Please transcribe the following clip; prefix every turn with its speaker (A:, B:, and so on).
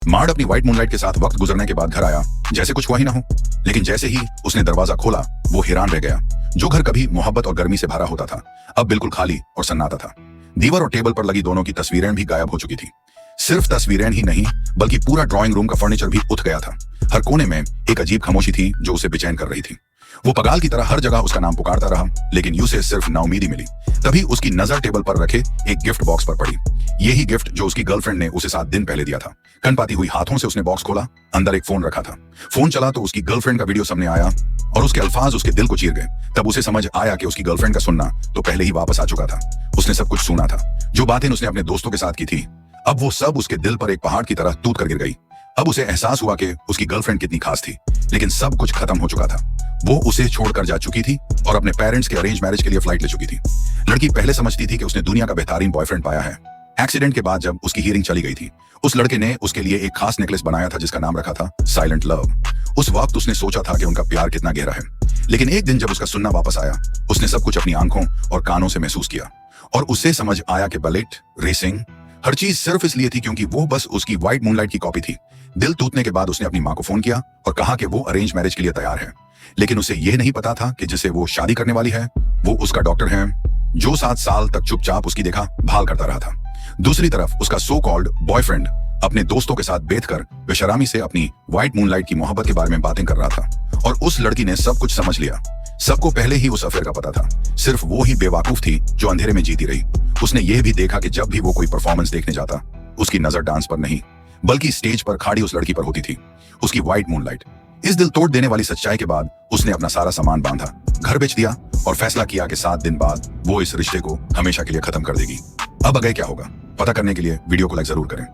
A: मार्ड अपनी white moonlight के साथ वक्त गुजरने के बाद घर आया जैसे कुछ हुआ ही ना हो। लेकिन जैसे ही उसने दरवाजा खोला वो हैरान रह गया। जो घर कभी मोहब्बत और गर्मी से भरा होता था अब बिल्कुल खाली और सन्नाटा था। दीवार और टेबल पर लगी दोनों की तस्वीरें भी गायब हो चुकी थी। सिर्फ तस्वीरें ही नहीं बल्कि पूरा ड्राइंग रूम का फर्नीचर भी उठ गया था। हर कोने में एक अजीब खामोशी थी जो उसे बेचैन कर रही थी। वो पगाल की तरह हर जगह उसका नाम पुकारता रहा लेकिन यूं सिर्फ नाउमीदी मिली। तभी उसकी नजर टेबल पर रखे एक गिफ्ट बॉक्स पर पड़ी। यही गिफ्ट जो उसकी गर्लफ्रेंड ने उसे 7 दिन पहले दिया था। कनपाती हुई हाथों से उसने बॉक्स खोला। अंदर एक फोन रखा था। फोन चला तो उसकी गर्लफ्रेंड का वीडियो सामने आया और उसके अल्फाज उसके दिल को चीर गए। तब उसे समझ आया कि उसकी गर्लफ्रेंड का सुनना तो पहले ही वापस आ चुका था। उसने सब कुछ सुना था। जो बातें उसने अपने दोस्तों के साथ की थी अब वो सब उसके दिल पर एक पहाड़ की तरह टूट कर गिर गई। अब उसे एहसास हुआ कि उसकी गर्लफ्रेंड कितनी खास थी लेकिन सब कुछ खत्म हो चुका था। वो उसे छोड़कर जा चुकी थी और अपने पेरेंट्स के अरेंज मैरिज के लिए फ्लाइट ले चुकी थी। लड़की पहले समझती थी कि उसने दुनिया का बेहतरीन बॉयफ्रेंड पाया है। एक्सीडेंट के बाद जब उसकी हियरिंग चली गई थी उस लड़के ने उसके लिए एक खास नेकलेस बनाया था जिसका नाम रखा था साइलेंट लव। उस वक्त उसने सोचा था कि उनका प्यार कितना गहरा है। लेकिन एक दिन जब उसका सुनना वापस आया उसने सब कुछ अपनी आंखों और कानों से महसूस किया और उससे समझ आया कि बलेट रेसिंग हर चीज सिर्फ इसलिए थी क्योंकि वो बस उसकी व्हाइट मूनलाइट की कॉपी थी। दिल टूटने के बाद उसने अपनी मां को फोन किया और कहा कि वो अरेंज मैरिज के लिए तैयार है। लेकिन उसे यह नहीं पता था कि जिसे वो शादी करने वाली है वो उसका डॉक्टर है जो 7 साल तक चुपचाप उसकी देखा भाल करता रहा था। दूसरी तरफ उसका सो कॉल्ड बॉयफ्रेंड अपने दोस्तों के साथ बैठकर बेशरामी से अपनी व्हाइट मूनलाइट की मोहब्बत के बारे में बातें कर रहा था। और उस लड़की ने सब कुछ समझ लिया। सबको पहले ही उस अफेयर का पता था। सिर्फ वो ही बेवकूफ थी जो अंधेरे में जीती रही। उसने यह भी देखा कि जब भी वो कोई परफॉर्मेंस देखने जाता उसकी नजर डांस पर नहीं बल्कि स्टेज पर खड़ी उस लड़की पर होती थी, उसकी व्हाइट मूनलाइट। इस दिल तोड़ देने वाली सच्चाई के बाद उसने अपना सारा सामान बांधा, घर बेच दिया और फैसला किया कि 7 दिन बाद वो इस रिश्ते को हमेशा के लिए खत्म कर देगी। अब आगे क्या होगा पता करने के लिए वीडियो को लाइक जरूर करें।